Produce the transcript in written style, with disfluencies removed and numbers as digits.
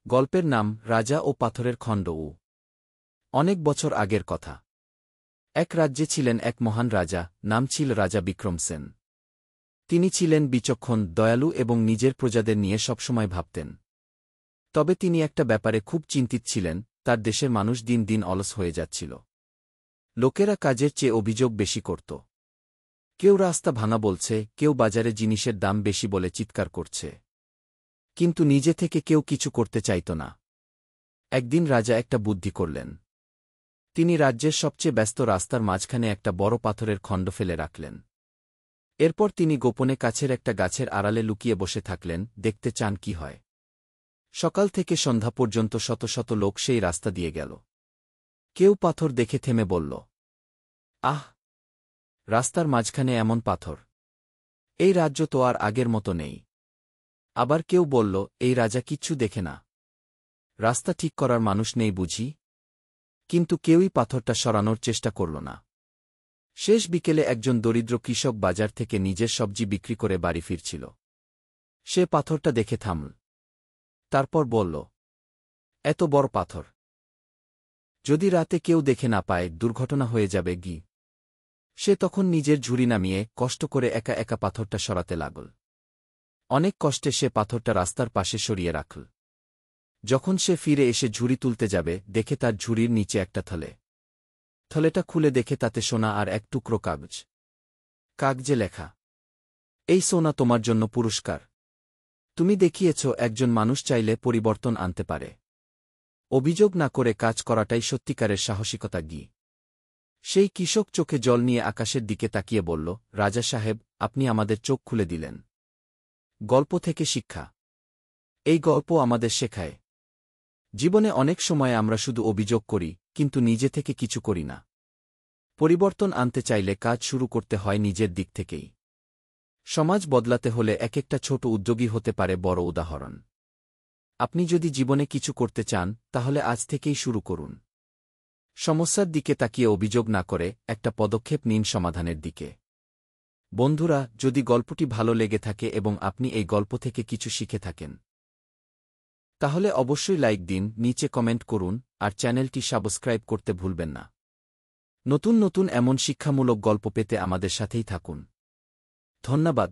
গল্পের নাম রাজা ও পাথরের খণ্ড। অনেক বছর আগের কথা। এক রাজ্যে ছিলেন এক মহান রাজা, নাম ছিল রাজা বিক্রম সেন। তিনি ছিলেন বিচক্ষণ, দয়ালু এবং নিজের প্রজাদের নিয়ে সবসময় ভাবতেন। তবে তিনি একটা ব্যাপারে খুব চিন্তিত ছিলেন, তার দেশের মানুষ দিন দিন অলস হয়ে যাচ্ছিল। লোকেরা কাজের চেয়ে অভিযোগ বেশি করত। কেউ রাস্তা ভাঙা বলছে, কেউ বাজারে জিনিসের দাম বেশি বলে চিৎকার করছে। কিন্তু নিজে থেকে কেউ কিছু করতে চাইত না। একদিন রাজা একটা বুদ্ধি করলেন। তিনি রাজ্যের সবচেয়ে ব্যস্ত রাস্তার মাঝখানে একটা বড় পাথরের খণ্ড ফেলে রাখলেন। এরপর তিনি গোপনে কাছের একটা গাছের আড়ালে লুকিয়ে বসে থাকলেন, দেখতে চান কি হয়। সকাল থেকে সন্ধ্যা পর্যন্ত শত শত লোক সেই রাস্তা দিয়ে গেল। কেউ পাথর দেখে থেমে বলল, আহ, রাস্তার মাঝখানে এমন পাথর! এই রাজ্য তো আর আগের মতো নেই। আবার কেউ বলল, এই রাজা কিচ্ছু দেখে না। রাস্তা ঠিক করার মানুষ নেই বুঝি? কিন্তু কেউই পাথরটা সরানোর চেষ্টা করল না। শেষ বিকেলে একজন দরিদ্র কৃষক বাজার থেকে নিজের সবজি বিক্রি করে বাড়ি ফিরছিল। সে পাথরটা দেখে থামল। তারপর বলল, এত বড় পাথর! যদি রাতে কেউ দেখে না পায়, দুর্ঘটনা হয়ে যাবে গি। সে তখন নিজের ঝুড়ি নামিয়ে কষ্ট করে একা একা পাথরটা সরাতে লাগল। অনেক কষ্টে সে পাথরটা রাস্তার পাশে সরিয়ে রাখল। যখন সে ফিরে এসে ঝুড়ি তুলতে যাবে, দেখে তার ঝুড়ির নিচে একটা থলে। থলেটা খুলে দেখে তাতে সোনা আর এক টুকরো কাগজ। কাগজে লেখা, এই সোনা তোমার জন্য পুরস্কার। তুমি দেখিয়েছ একজন মানুষ চাইলে পরিবর্তন আনতে পারে। অভিযোগ না করে কাজ করাটাই সত্যিকারের সাহসিকতা গি। সেই কৃষক চোখে জল নিয়ে আকাশের দিকে তাকিয়ে বলল, রাজা সাহেব, আপনি আমাদের চোখ খুলে দিলেন। গল্প থেকে শিক্ষা। এই গল্প আমাদের শেখায়, জীবনে অনেক সময় আমরা শুধু অভিযোগ করি, কিন্তু নিজে থেকে কিছু করি না। পরিবর্তন আনতে চাইলে কাজ শুরু করতে হয় নিজের দিক থেকেই। সমাজ বদলাতে হলে এক একটা ছোট উদ্যোগী হতে পারে বড় উদাহরণ। আপনি যদি জীবনে কিছু করতে চান, তাহলে আজ থেকেই শুরু করুন। সমস্যার দিকে তাকিয়ে অভিযোগ না করে একটা পদক্ষেপ নিন সমাধানের দিকে। বন্ধুরা, যদি গল্পটি ভালো লেগে থাকে এবং আপনি এই গল্প থেকে কিছু শিখে থাকেন, তাহলে অবশ্যই লাইক দিন, নিচে কমেন্ট করুন, আর চ্যানেলটি সাবস্ক্রাইব করতে ভুলবেন না। নতুন নতুন এমন শিক্ষামূলক গল্প পেতে আমাদের সাথেই থাকুন। ধন্যবাদ।